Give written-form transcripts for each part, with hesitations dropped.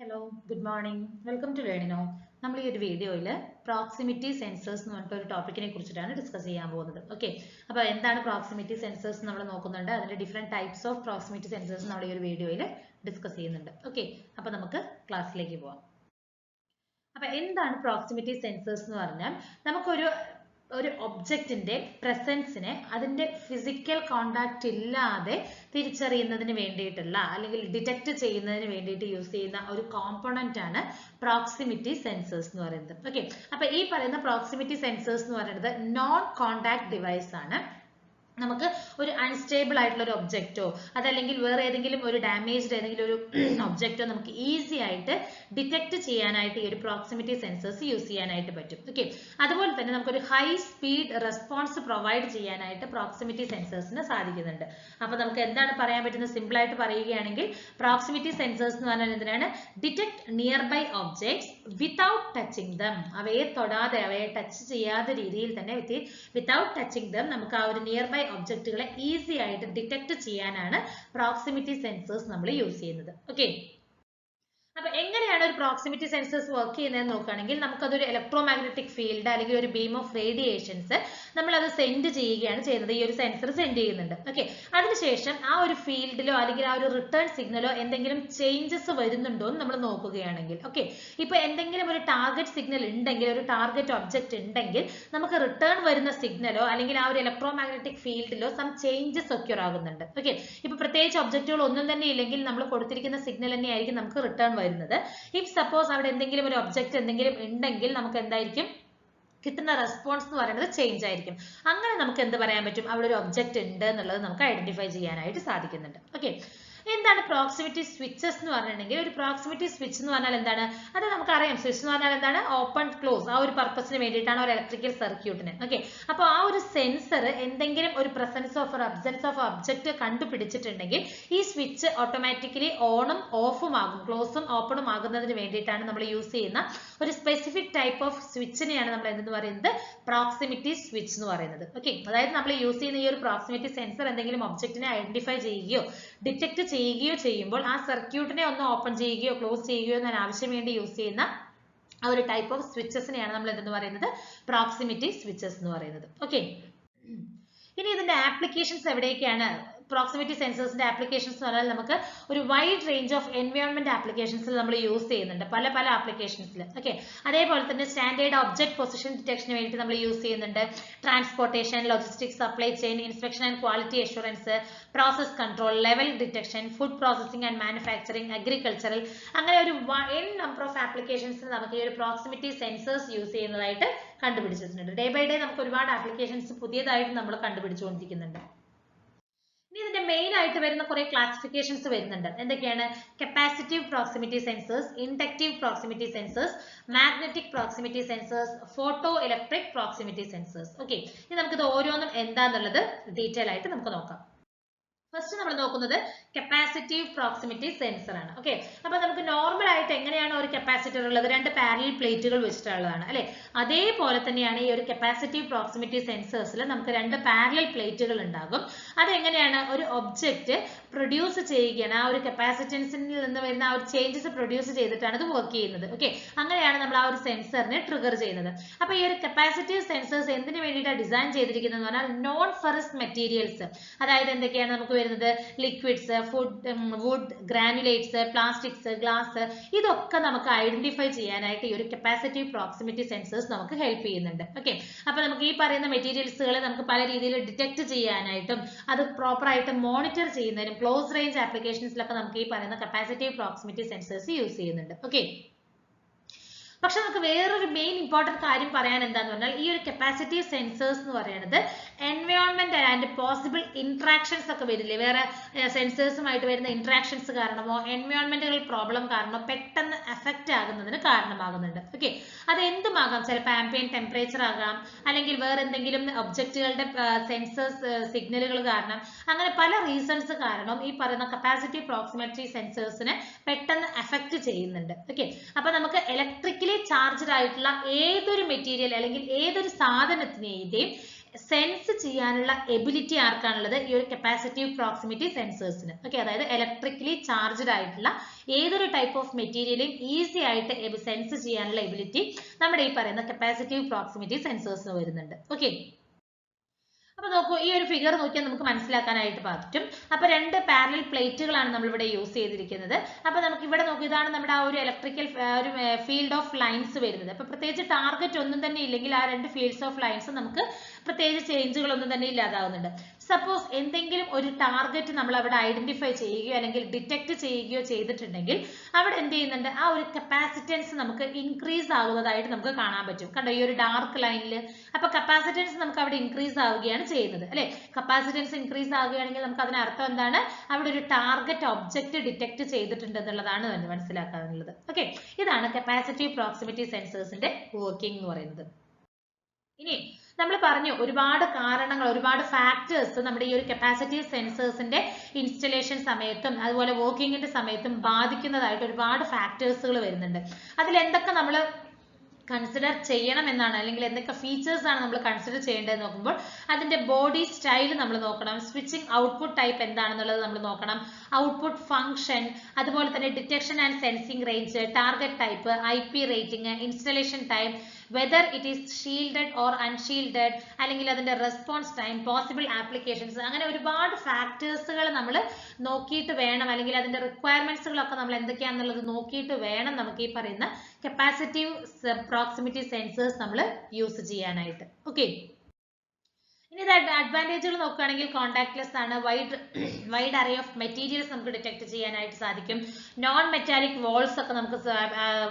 Hello, good morning. Welcome to Learning Now. നമ്മൾ ഈ ഒരു വീഡിയോയിൽ പ്രോക്സിമിറ്റി സെൻസേഴ്സ് എന്ന് പറഞ്ഞിട്ട് ഒരു ടോപ്പിക്കിനെ കുറിച്ചിട്ടാണ് ഡിസ്കസ് ചെയ്യാൻ പോകുന്നത്. ഓക്കെ, അപ്പോൾ എന്താണ് പ്രോക്സിമിറ്റി സെൻസേഴ്സ് നമ്മൾ നോക്കുന്നുണ്ട്. അതിന്റെ different types of proximity sensors നമ്മൾ ഈ ഒരു വീഡിയോയിൽ ഡിസ്കസ് ചെയ്യുന്നുണ്ട്. ഓക്കെ, അപ്പോൾ നമുക്ക് ക്ലാസ്സിലേക്ക് പോവാം. അപ്പോൾ എന്താണ് പ്രോക്സിമിറ്റി സെൻസേഴ്സ് എന്ന് പറഞ്ഞാൽ നമുക്കൊരു ഒബ്ജക്റ്റിന്റെ പ്രസൻസിനെ അതിന്റെ ഫിസിക്കൽ കോണ്ടാക്ട് ഇല്ലാതെ തിരിച്ചറിയുന്നതിന് വേണ്ടിയിട്ടുള്ള അല്ലെങ്കിൽ ഡിറ്റക്ട് ചെയ്യുന്നതിന് വേണ്ടിയിട്ട് യൂസ് ചെയ്യുന്ന ഒരു കോമ്പോണന്റ് ആണ് പ്രോക്സിമിറ്റി സെൻസേഴ്സ് എന്ന് പറയുന്നത്. ഓക്കെ, അപ്പൊ ഈ പറയുന്ന പ്രോക്സിമിറ്റി സെൻസേഴ്സ് എന്ന് പറയുന്നത് നോൺ കോണ്ടാക്ട് ഡിവൈസ് ആണ്. നമുക്ക് ഒരു അൺസ്റ്റേബിൾ ആയിട്ടുള്ള ഒരു ഒബ്ജക്റ്റോ അതല്ലെങ്കിൽ വേറെ ഏതെങ്കിലും ഒരു ഡാമേജ്ഡ് ഏതെങ്കിലും ഒരു ഒബ്ജക്റ്റോ നമുക്ക് ഈസി ആയിട്ട് ഡിറ്റക്ട് ചെയ്യാനായിട്ട് ഈ ഒരു പ്രോക്സിമിറ്റി സെൻസേഴ്സ് യൂസ് ചെയ്യാനായിട്ട് പറ്റും. ഓക്കെ, അതുപോലെ തന്നെ നമുക്കൊരു ഹൈ സ്പീഡ് റെസ്പോൺസ് പ്രൊവൈഡ് ചെയ്യാനായിട്ട് പ്രോക്സിമിറ്റി സെൻസേഴ്സിന് സാധിക്കുന്നുണ്ട്. അപ്പൊ നമുക്ക് എന്താണ് പറയാൻ പറ്റുന്നത്? സിമ്പിൾ ആയിട്ട് പറയുകയാണെങ്കിൽ പ്രോക്സിമിറ്റി സെൻസേഴ്സ് എന്ന് പറഞ്ഞാൽ എന്തിനാണ്? Detect nearby objects without touching them. അവയെ തൊടാതെ അവയെ ടച്ച് ചെയ്യാത്ത രീതിയിൽ തന്നെ വിതൗട്ട് ടച്ചിങ് ദം നമുക്ക് ആ ഒരു നിയർ ബൈ ഒബ്ജക്റ്റുകളെ ഈസി ആയിട്ട് ഡിറ്റക്ട് ചെയ്യാനാണ് പ്രോക്സിമിറ്റി സെൻസേഴ്സ് നമ്മൾ യൂസ് ചെയ്യുന്നത്. ഓക്കെ, അപ്പൊ എങ്ങനെയാണ് ഒരു പ്രോക്സിമിറ്റി സെൻസേഴ്സ് വർക്ക് ചെയ്യുന്നതെന്ന് നോക്കുകയാണെങ്കിൽ നമുക്കതൊരു ഇലക്ട്രോമാഗ്നറ്റിക് ഫീൽഡ് അല്ലെങ്കിൽ ഒരു ബീം ഓഫ് റേഡിയേഷൻസ് നമ്മൾ അത് സെൻഡ് ചെയ്യുകയാണ് ചെയ്യുന്നത്. ഈ ഒരു സെൻസർ സെൻഡ് ചെയ്യുന്നുണ്ട്. ഓക്കെ, അതിനുശേഷം ആ ഒരു ഫീൽഡിലോ അല്ലെങ്കിൽ ആ ഒരു റിട്ടേൺ സിഗ്നലോ എന്തെങ്കിലും ചേഞ്ചസ് വരുന്നുണ്ടോ എന്ന് നമ്മൾ നോക്കുകയാണെങ്കിൽ, ഓക്കെ, ഇപ്പൊ എന്തെങ്കിലും ഒരു ടാർഗറ്റ് സിഗ്നൽ ഉണ്ടെങ്കിൽ, ഒരു ടാർഗറ്റ് ഒബ്ജക്റ്റ് ഉണ്ടെങ്കിൽ നമുക്ക് റിട്ടേൺ വരുന്ന സിഗ്നലോ അല്ലെങ്കിൽ ആ ഒരു ഇലക്ട്രോമാഗ്നറ്റിക് ഫീൽഡിലോ സം ചേഞ്ചസ് ഒക്കെ ആകുന്നുണ്ട്. ഓക്കെ, ഇപ്പൊ പ്രത്യേകിച്ച് ഒബ്ജക്റ്റുകൾ ഒന്നും തന്നെ ഇല്ലെങ്കിൽ നമ്മൾ കൊടുത്തിരിക്കുന്ന സിഗ്നൽ തന്നെയായിരിക്കും നമുക്ക് റിട്ടേൺ വരുന്നത്. ഇഫ് സപ്പോസ് അവിടെ എന്തെങ്കിലും ഒരു ഒബ്ജക്റ്റ് എന്തെങ്കിലും ഉണ്ടെങ്കിൽ നമുക്ക് എന്തായിരിക്കും കിട്ടുന്ന റെസ്പോൺസ് എന്ന് പറയുന്നത് ചേഞ്ച് ആയിരിക്കും. അങ്ങനെ നമുക്ക് എന്ത് പറയാൻ പറ്റും? അവിടെ ഒരു ഒബ്ജക്റ്റ് ഉണ്ട് എന്നുള്ളത് നമുക്ക് ഐഡന്റിഫൈ ചെയ്യാനായിട്ട് സാധിക്കുന്നുണ്ട്. ഓക്കെ, എന്താണ് പ്രോക്സിമിറ്റി സ്വിച്ചസ് എന്ന് പറഞ്ഞിട്ടുണ്ടെങ്കിൽ ഒരു പ്രോക്സിമിറ്റി സ്വിച്ച് എന്ന് പറഞ്ഞാൽ എന്താണ്? അത് നമുക്കറിയാം. സ്വിച്ച് എന്ന് പറഞ്ഞാൽ എന്താണ്? Open close. ആ ഒരു പർപ്പസിന് വേണ്ടിയിട്ടാണ് ഒരു ഇലക്ട്രിക്കൽ സർക്യൂട്ടിന്. ഓക്കെ, അപ്പോൾ ആ ഒരു സെൻസർ എന്തെങ്കിലും ഒരു presence of absence of object കണ്ടുപിടിച്ചിട്ടുണ്ടെങ്കിൽ ഈ സ്വിച്ച് ഓട്ടോമാറ്റിക്കലി ഓണും ഓഫും ആകും, ക്ലോസും ഓപ്പണും ആകുന്നതിന് വേണ്ടിയിട്ടാണ് നമ്മൾ യൂസ് ചെയ്യുന്ന ഒരു സ്പെസിഫിക് ടൈപ്പ് ഓഫ് സ്വിച്ചിനെയാണ് നമ്മൾ എന്തെന്ന് പറയുന്നത്? പ്രോക്സിമിറ്റി സ്വിച്ച് എന്ന് പറയുന്നത്. ഓക്കെ, അതായത് നമ്മൾ യൂസ് ചെയ്യുന്ന ഈ ഒരു പ്രോക്സിമിറ്റി സെൻസർ എന്തെങ്കിലും ഒബ്ജക്റ്റിനെ ഐഡന്റിഫൈ ചെയ്യുകയോ ഡിറ്റക്ട് ചെയ്യുകയോ ചെയ്യുമ്പോൾ ആ സർക്യൂട്ടിനെ ഒന്ന് ഓപ്പൺ ചെയ്യുകയോ ക്ലോസ് ചെയ്യുകയോ എന്ന ആവശ്യം വേണ്ടി യൂസ് ചെയ്യുന്ന ആ ഒരു ടൈപ്പ് ഓഫ് സ്വിച്ചസിനെയാണ് നമ്മൾ എന്തെന്ന് പറയുന്നത്? പ്രോക്സിമിറ്റി സ്വിച്ചസ് എന്ന് പറയുന്നത്. ഓക്കെ, ഇനി ഇതിന്റെ ആപ്ലിക്കേഷൻസ് എവിടേക്കാണ്? പ്രോക്സിമിറ്റി സെൻസേഴ്സിന്റെ ആപ്ലിക്കേഷൻസ് എന്ന് പറഞ്ഞാൽ നമുക്ക് ഒരു വൈഡ് റേഞ്ച് ഓഫ് എൻവയോൺമെന്റ് ആപ്ലിക്കേഷൻസിൽ നമ്മൾ യൂസ് ചെയ്യുന്നുണ്ട്, പല ആപ്ലിക്കേഷൻസിൽ. ഓക്കെ, അതേപോലെ തന്നെ സ്റ്റാൻഡേർഡ് ഒബ്ജക്ട് പൊസിഷൻ ഡിറ്റക്ഷന് വേണ്ടി നമ്മൾ യൂസ് ചെയ്യുന്നുണ്ട്. Transportation, logistics, supply chain, inspection and quality assurance, process control, level detection, food processing and manufacturing, agricultural, അങ്ങനെ ഒരു n നമ്പർ ഓഫ് ആപ്ലിക്കേഷൻസിൽ നമുക്ക് ഈ ഒരു പ്രോക്സിമിറ്റി സെൻസേഴ്സ് യൂസ് ചെയ്യുന്നതായിട്ട് കണ്ടുപിടിച്ചിട്ടുണ്ട്. ഡേ ബൈ ഡേ നമുക്ക് ഒരുപാട് ആപ്ലിക്കേഷൻസ് പുതിയതായിട്ട് നമ്മൾ കണ്ടുപിടിച്ചുകൊണ്ടിരിക്കുന്നുണ്ട്. ഇനി ഇതിന്റെ മെയിൻ ആയിട്ട് വരുന്ന കുറെ ക്ലാസിഫിക്കേഷൻസ് വരുന്നുണ്ട്. എന്തൊക്കെയാണ്? Capacitive proximity sensors, inductive proximity sensors, magnetic proximity sensors, photo electric proximity sensors. Okay, ഇനി നമുക്കിത് ഓരോന്നും എന്താന്നുള്ളത് ഡീറ്റെയിൽ ആയിട്ട് നമുക്ക് നോക്കാം. ഫസ്റ്റ് നമ്മൾ നോക്കുന്നത് കപ്പാസിറ്റീവ് പ്രോക്സിമിറ്റി സെൻസർ ആണ്. ഓക്കെ, അപ്പൊ നമുക്ക് നോർമൽ ആയിട്ട് എങ്ങനെയാണ് ഒരു കപ്പാസിറ്റർ ഉള്ളത്? രണ്ട് പാരലൽ പ്ലേറ്റുകൾ വെച്ചിട്ടുള്ളതാണ് അല്ലെ. അതേപോലെ തന്നെയാണ് ഈ ഒരു കപ്പാസിറ്റീവ് പ്രോക്സിമിറ്റി സെൻസേഴ്സിൽ നമുക്ക് രണ്ട് പാരലൽ പ്ലേറ്റുകൾ ഉണ്ടാകും. അതെങ്ങനെയാണ്? ഒരു ഒബ്ജക്റ്റ് പ്രൊഡ്യൂസ് ചെയ്യുകയാണ്, ആ ഒരു കപ്പാസിറ്റൻസിൽ നിന്ന് വരുന്ന ആ ഒരു ചേഞ്ചസ് പ്രൊഡ്യൂസ് ചെയ്തിട്ടാണ് ഇത് വർക്ക് ചെയ്യുന്നത്. ഓക്കെ, അങ്ങനെയാണ് നമ്മൾ ആ ഒരു സെൻസറിനെ ട്രിഗർ ചെയ്യുന്നത്. അപ്പൊ ഈ ഒരു കപ്പാസിറ്റീവ് സെൻസേഴ്സ് എന്തിനു വേണ്ടിയിട്ടാണ് ഡിസൈൻ ചെയ്തിരിക്കുന്നത് എന്ന് പറഞ്ഞാൽ നോൺ ഫെറസ് മെറ്റീരിയൽസ്, അതായത് എന്തൊക്കെയാണ് നമുക്ക് വരുന്നത്? ലിക്വിഡ്സ്, വുഡ്, ഗ്രാനുലേറ്റ്സ്, പ്ലാസ്റ്റിക്സ്, ഗ്ലാസ്, ഇതൊക്കെ നമുക്ക് ഐഡന്റിഫൈ ചെയ്യാനായിട്ട് ഈ ഒരു കപ്പാസിറ്റീവ് പ്രോക്സിമിറ്റി സെൻസേഴ്സ് നമുക്ക് ഹെൽപ്പ് ചെയ്യുന്നുണ്ട്. ഓക്കെ, അപ്പൊ നമുക്ക് ഈ പറയുന്ന മെറ്റീരിയൽസുകളെ നമുക്ക് പല രീതിയിൽ ഡിറ്റക്ട് ചെയ്യാനായിട്ടും അത് പ്രോപ്പർ ആയിട്ട് മോണിറ്റർ ചെയ്യുന്നതിനും ക്ലോസ് റേഞ്ച് ആപ്ലിക്കേഷൻസിലൊക്കെ നമുക്ക് ഈ പറയുന്ന കപ്പാസിറ്റീവ് പ്രോക്സിമിറ്റി സെൻസേഴ്സ് യൂസ് ചെയ്യുന്നുണ്ട്. ഓക്കെ, പക്ഷെ നമുക്ക് വേറൊരു മെയിൻ ഇമ്പോർട്ടന്റ് കാര്യം പറയാൻ എന്താന്ന് പറഞ്ഞാൽ ഈ ഒരു കപ്പാസിറ്റീവ് സെൻസേഴ്സ് എന്ന് പറയുന്നത് എൻവയോൺമെന്റ് ആൻഡ് പോസിബിൾ ഇന്ററാക്ഷൻസ് ഒക്കെ വരില്ലേ, വേറെ സെൻസേഴ്സുമായിട്ട് വരുന്ന ഇന്ററാക്ഷൻസ് കാരണമോ എൻവയോൺമെന്റുകൾ പ്രോബ്ലം കാരണമോ പെട്ടെന്ന് എഫക്റ്റ് ആകുന്നതിന് കാരണമാകുന്നുണ്ട്. ഓക്കെ, അത് എന്തുമാകാം? ചിലപ്പോൾ ആംബിയന്റ് ടെമ്പറേച്ചർ ആകാം, അല്ലെങ്കിൽ വേറെ എന്തെങ്കിലും ഒബ്ജക്റ്റുകളുടെ സെൻസേഴ്സ് സിഗ്നലുകൾ കാരണം, അങ്ങനെ പല റീസൺസ് കാരണം ഈ പറയുന്ന കപ്പാസിറ്റീവ് പ്രോക്സിമിറ്റി സെൻസേഴ്സിനെ പെട്ടെന്ന് എഫക്റ്റ് ചെയ്യുന്നുണ്ട്. ഓക്കെ, അപ്പൊ നമുക്ക് ഇലക്ട്രിക്കലി ചാർജ്ഡ് ആയിട്ടുള്ള ഏതൊരു മെറ്റീരിയൽ അല്ലെങ്കിൽ ഏതൊരു സാധനത്തിനെയും സെൻസ് ചെയ്യാനുള്ള എബിലിറ്റി ആർക്കാണുള്ളത്? ഈ ഒരു കപ്പാസിറ്റീവ് പ്രോക്സിമിറ്റി സെൻസേഴ്സിന്. ഓക്കെ, അതായത് ഇലക്ട്രിക്കലി ചാർജ്ഡ് ആയിട്ടുള്ള ഏതൊരു ടൈപ്പ് ഓഫ് മെറ്റീരിയലും ഈസി ആയിട്ട് സെൻസ് ചെയ്യാനുള്ള എബിലിറ്റി നമ്മുടെ ഈ പറയുന്ന കപ്പാസിറ്റീവ് പ്രോക്സിമിറ്റി സെൻസേഴ്സിന് വരുന്നുണ്ട്. ഓക്കെ, അപ്പൊ നോക്കൂ, ഈ ഒരു ഫിഗർ നോക്കിയാൽ നമുക്ക് മനസ്സിലാക്കാനായിട്ട് പറ്റും. അപ്പൊ രണ്ട് പാരലൽ പ്ലേറ്റുകളാണ് നമ്മൾ ഇവിടെ യൂസ് ചെയ്തിരിക്കുന്നത്. അപ്പൊ നമുക്ക് ഇവിടെ നോക്കൂ, ഇതാണ് നമ്മുടെ ആ ഒരു ഇലക്ട്രിക്കൽ ഒരു ഫീൽഡ് ഓഫ് ലൈൻസ് വരുന്നത്. അപ്പൊ പ്രത്യേകിച്ച് ടാർഗറ്റ് ഒന്നും തന്നെ ഇല്ലെങ്കിൽ ആ രണ്ട് ഫീൽഡ്സ് ഓഫ് ലൈൻസ് നമുക്ക് പ്രത്യേകിച്ച് ചേഞ്ചുകളൊന്നും തന്നെ ഇല്ലാതാവുന്നുണ്ട്. സപ്പോസ് എന്തെങ്കിലും ഒരു ടാർഗറ്റ് നമ്മൾ അവിടെ ഐഡന്റിഫൈ ചെയ്യുകയോ അല്ലെങ്കിൽ ഡിറ്റക്ട് ചെയ്യുകയോ ചെയ്തിട്ടുണ്ടെങ്കിൽ അവിടെ എന്ത് ചെയ്യുന്നുണ്ട്, ആ ഒരു കപ്പാസിറ്റൻസ് നമുക്ക് ഇൻക്രീസ് ആകുന്നതായിട്ട് നമുക്ക് കാണാൻ പറ്റും. കണ്ടോ, ഈ ഒരു ഡാർക്ക് ലൈനിൽ. അപ്പൊ കപ്പാസിറ്റൻസ് നമുക്ക് അവിടെ ഇൻക്രീസ് ആവുകയാണ് ചെയ്യുന്നത്, അല്ലെ? കപ്പാസിറ്റൻസ് ഇൻക്രീസ് ആവുകയാണെങ്കിൽ നമുക്ക് അതിനർത്ഥം എന്താണ്? അവിടെ ഒരു ടാർഗറ്റ് ഒബ്ജക്റ്റ് ഡിറ്റക്ട് ചെയ്തിട്ടുണ്ട് എന്നുള്ളതാണ് തന്നെ മനസ്സിലാക്കാനുള്ളത്. ഓക്കെ, ഇതാണ് കപ്പാസിറ്റീവ് പ്രോക്സിമിറ്റി സെൻസേഴ്സിന്റെ വർക്കിംഗ് എന്ന് പറയുന്നത്. ഇനി നമ്മൾ പറഞ്ഞു ഒരുപാട് കാരണങ്ങൾ, ഒരുപാട് ഫാക്ടേഴ്സ് നമ്മുടെ ഈ ഒരു കപ്പാസിറ്റീവ് സെൻസേഴ്സിന്റെ ഇൻസ്റ്റലേഷൻ സമയത്തും അതുപോലെ വർക്കിങ്ങിന്റെ സമയത്തും ബാധിക്കുന്നതായിട്ട് ഒരുപാട് ഫാക്ടേഴ്സുകൾ വരുന്നുണ്ട്. അതിൽ എന്തൊക്കെ നമ്മൾ കൺസിഡർ ചെയ്യണം എന്നാണ്, അല്ലെങ്കിൽ എന്തൊക്കെ ഫീച്ചേഴ്സ് ആണ് നമ്മൾ കൺസിഡർ ചെയ്യേണ്ടതെന്ന് നോക്കുമ്പോൾ അതിന്റെ ബോഡി സ്റ്റൈൽ നമ്മൾ നോക്കണം, സ്വിച്ചിങ് ഔട്ട്പുട്ട് ടൈപ്പ് എന്താണെന്നുള്ളത് നമ്മൾ നോക്കണം, ഔട്ട്പുട്ട് ഫംഗ്ഷൻ, അതുപോലെ തന്നെ detection and sensing range, target type, IP rating, installation time, whether it is shielded or unshielded, അല്ലെങ്കിൽ അതിന്റെ റെസ്പോൺസ് ടൈം, പോസിബിൾ ആപ്ലിക്കേഷൻസ്, അങ്ങനെ ഒരുപാട് ഫാക്ടേഴ്സുകൾ നമ്മൾ നോക്കിയിട്ട് വേണം, അല്ലെങ്കിൽ അതിന്റെ റിക്വയർമെന്റ്സുകളൊക്കെ നമ്മൾ എന്തൊക്കെയാണെന്നുള്ളത് നോക്കിയിട്ട് വേണം നമുക്ക് ഈ പറയുന്ന കപ്പാസിറ്റീവ് പ്രോക്സിമിറ്റി സെൻസേഴ്സ് നമ്മൾ യൂസ് ചെയ്യാനായിട്ട്. ഓക്കെ, ഇനി അഡ്വാൻറ്റേജുകൾ നോക്കുകയാണെങ്കിൽ കോണ്ടാക്ട്ലെസ് ആണ്, വൈഡ് അറേ ഓഫ് മെറ്റീരിയൽസ് നമുക്ക് ഡിറ്റക്ട് ചെയ്യാനായിട്ട് സാധിക്കും, നോൺ മെറ്റാലിക് വോൾസ് ഒക്കെ നമുക്ക്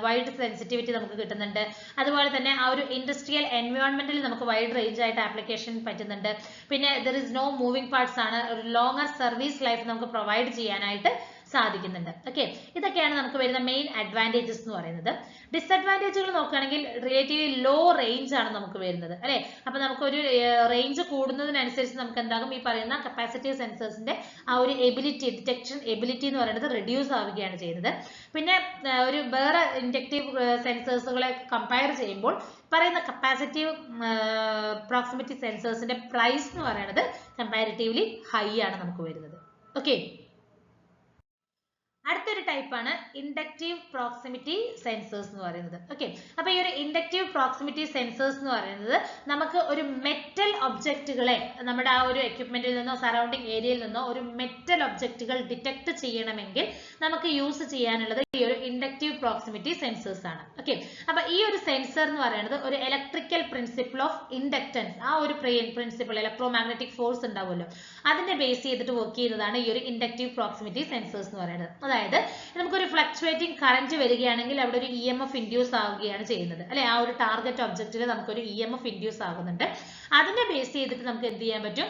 വൈഡ് സെൻസിറ്റിവിറ്റി നമുക്ക് കിട്ടുന്നുണ്ട്, അതുപോലെ തന്നെ ആ ഒരു ഇൻഡസ്ട്രിയൽ എൻവയോൺമെന്റിൽ നമുക്ക് വൈഡ് റേഞ്ച് ആയിട്ട് ആപ്ലിക്കേഷൻ പറ്റുന്നുണ്ട്, പിന്നെ there is no moving parts ആണ്, ഒരു ലോങ്ങർ സർവീസ് ലൈഫ് നമുക്ക് പ്രൊവൈഡ് ചെയ്യാനായിട്ട് സാധിക്കുന്നുണ്ട്. ഓക്കെ, ഇതൊക്കെയാണ് നമുക്ക് വരുന്ന മെയിൻ അഡ്വാൻറ്റേജസ് എന്ന് പറയുന്നത്. ഡിസഡ്വാൻറ്റേജുകൾ നോക്കുകയാണെങ്കിൽ റിലേറ്റീവ്ലി ലോ റേഞ്ച് ആണ് നമുക്ക് വരുന്നത്, അല്ലെ? അപ്പൊ നമുക്കൊരു റേഞ്ച് കൂടുന്നതിനനുസരിച്ച് നമുക്ക് എന്താകും, ഈ പറയുന്ന കപ്പാസിറ്റീവ് സെൻസേഴ്സിന്റെ ആ ഒരു എബിലിറ്റി, ഡിറ്റക്ഷൻ എബിലിറ്റി എന്ന് പറയുന്നത് റെഡ്യൂസ് ആവുകയാണ് ചെയ്യുന്നത്. പിന്നെ ഒരു വേറെ ഇൻഡക്റ്റീവ് സെൻസേഴ്സുകളെ കമ്പയർ ചെയ്യുമ്പോൾ പറയുന്ന കപ്പാസിറ്റീവ് പ്രോക്സിമിറ്റി സെൻസേഴ്സിന്റെ പ്രൈസ് എന്ന് പറയുന്നത് കമ്പാരിറ്റീവ്ലി ഹൈ ആണ് നമുക്ക് വരുന്നത്. ഓക്കെ, അടുത്തൊരു ടൈപ്പാണ് ഇൻഡക്റ്റീവ് പ്രോക്സിമിറ്റി സെൻസേഴ്സ് എന്ന് പറയുന്നത്. ഓക്കെ, അപ്പൊ ഈ ഒരു ഇൻഡക്റ്റീവ് പ്രോക്സിമിറ്റി സെൻസേഴ്സ് എന്ന് പറയുന്നത് നമുക്ക് ഒരു മെറ്റൽ ഒബ്ജക്റ്റുകളെ നമ്മുടെ ആ ഒരു എക്യുപ്മെന്റിൽ നിന്നോ സറൗണ്ടിങ് ഏരിയയിൽ നിന്നോ ഒരു മെറ്റൽ ഒബ്ജക്റ്റുകൾ ഡിറ്റക്ട് ചെയ്യണമെങ്കിൽ നമുക്ക് യൂസ് ചെയ്യാനുള്ളത് ഈ ഒരു ഇൻഡക്റ്റീവ് പ്രോക്സിമിറ്റി സെൻസേഴ്സ് ആണ്. ഓക്കെ, അപ്പൊ ഈ ഒരു സെൻസർ എന്ന് പറയുന്നത് ഒരു ഇലക്ട്രിക്കൽ പ്രിൻസിപ്പിൾ ഓഫ് ഇൻഡക്റ്റൻസ്, ആ ഒരു പ്രിൻസിപ്പിൾ ഇലക്ട്രോ മാഗ്നറ്റിക് ഫോഴ്സ് ഉണ്ടാവുമല്ലോ, അതിനെ ബേസ് ചെയ്തിട്ട് വർക്ക് ചെയ്യുന്നതാണ് ഈ ഒരു ഇൻഡക്റ്റീവ് പ്രോക്സിമിറ്റി സെൻസേഴ്സ് എന്ന് പറയുന്നത്. അതായത് നമുക്കൊരു ഫ്ലക്ച്വേറ്റിംഗ് കറന്റ് വരികയാണെങ്കിൽ അവിടെ ഒരു EMF ഇൻഡ്യൂസ് ആവുകയാണ് ചെയ്യുന്നത്, അല്ലെ? ആ ഒരു ടാർഗറ്റ് ഒബ്ജക്റ്റിൽ നമുക്കൊരു EMF ഇൻഡ്യൂസ് ആകുന്നുണ്ട്. അതിനെ ബേസ് ചെയ്തിട്ട് നമുക്ക് എന്ത് ചെയ്യാൻ പറ്റും,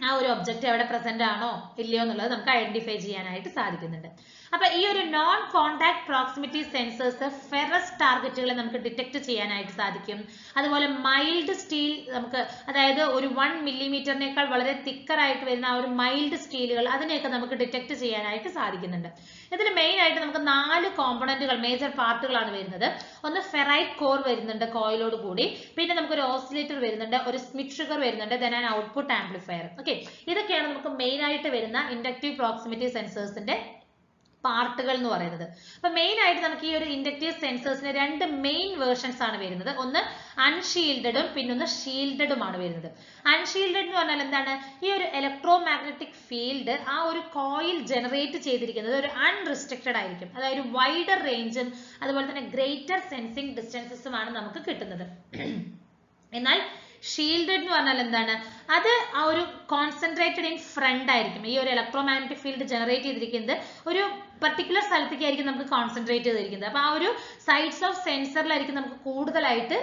ആ ഒരു ഒബ്ജക്റ്റ് എവിടെ പ്രസന്റ് ആണോ ഇല്ലയോ എന്നുള്ളത് നമുക്ക് ഐഡന്റിഫൈ ചെയ്യാനായിട്ട് സാധിക്കുന്നുണ്ട്. അപ്പൊ ഈ ഒരു non contact proximity sensors ferrous ടാർഗറ്റുകളെ നമുക്ക് ഡിറ്റക്ട് ചെയ്യാനായിട്ട് സാധിക്കും. അതുപോലെ മൈൽഡ് സ്റ്റീൽ നമുക്ക്, അതായത് ഒരു 1 മില്ലിമീറ്ററിനേക്കാൾ വളരെ തിക്കർ ആയിട്ട് വരുന്ന ആ ഒരു മൈൽഡ് സ്റ്റീലുകൾ, അതിനെയൊക്കെ നമുക്ക് ഡിറ്റക്ട് ചെയ്യാനായിട്ട് സാധിക്കുന്നുണ്ട്. ഇതിൽ മെയിൻ ആയിട്ട് നമുക്ക് 4 കോമ്പണന്റുകൾ, മേജർ പാർട്ടുകളാണ് വരുന്നത്. ഒന്ന് ഫെറൈറ്റ് കോർ വരുന്നുണ്ട് കോയിലോട് കൂടി, പിന്നെ നമുക്കൊരു ഓസിലേറ്റർ വരുന്നുണ്ട്, ഒരു സ്മിത്ത് ട്രിഗർ വരുന്നുണ്ട്, then an output amplifier. Okay, ഇതൊക്കെയാണ് നമുക്ക് മെയിൻ ആയിട്ട് വരുന്ന ഇൻഡക്റ്റീവ് പ്രോക്സിമിറ്റി സെൻസേഴ്സിന്റെ പാർട്ടുകൾ എന്ന് പറയുന്നത്. അപ്പൊ മെയിൻ ആയിട്ട് നമുക്ക് ഈ ഒരു ഇൻഡക്റ്റീവ് സെൻസേഴ്സിന് 2 മെയിൻ വേർഷൻസ് ആണ് വരുന്നത്. ഒന്ന് അൺഷീൽഡും പിന്നൊന്ന് ഷീൽഡുമാണ് വരുന്നത്. അൺഷീൽഡഡ് എന്ന് പറഞ്ഞാൽ എന്താണ്, ഈ ഒരു ഇലക്ട്രോ മാഗ്നറ്റിക് ഫീൽഡ് ആ ഒരു കോയിൽ ജനറേറ്റ് ചെയ്തിരിക്കുന്നത് ഒരു അൺറിസ്ട്രിക്റ്റഡ് ആയിരിക്കും, അതായത് വൈഡർ റേഞ്ചും അതുപോലെ തന്നെ ഗ്രേറ്റർ സെൻസിങ് ഡിസ്റ്റൻസസുമാണ് നമുക്ക് കിട്ടുന്നത്. എന്നാൽ ഷീൽഡഡ് എന്ന് പറഞ്ഞാൽ എന്താണ്, അത് ആ ഒരു കോൺസെൻട്രേറ്റഡ് ഇൻ ഫ്രണ്ട് ആയിരിക്കും. ഈ ഒരു ഇലക്ട്രോ മാഗ്നറ്റിക് ഫീൽഡ് ജനറേറ്റ് ചെയ്തിരിക്കുന്നത് ഒരു പർട്ടിക്കുലർ സ്ഥലത്തേക്കായിരിക്കും നമുക്ക് കോൺസെൻട്രേറ്റ് ചെയ്തിരിക്കുന്നത്. അപ്പൊ ആ ഒരു സൈഡ്സ് ഓഫ് സെൻസറിലായിരിക്കും നമുക്ക് കൂടുതലായിട്ട്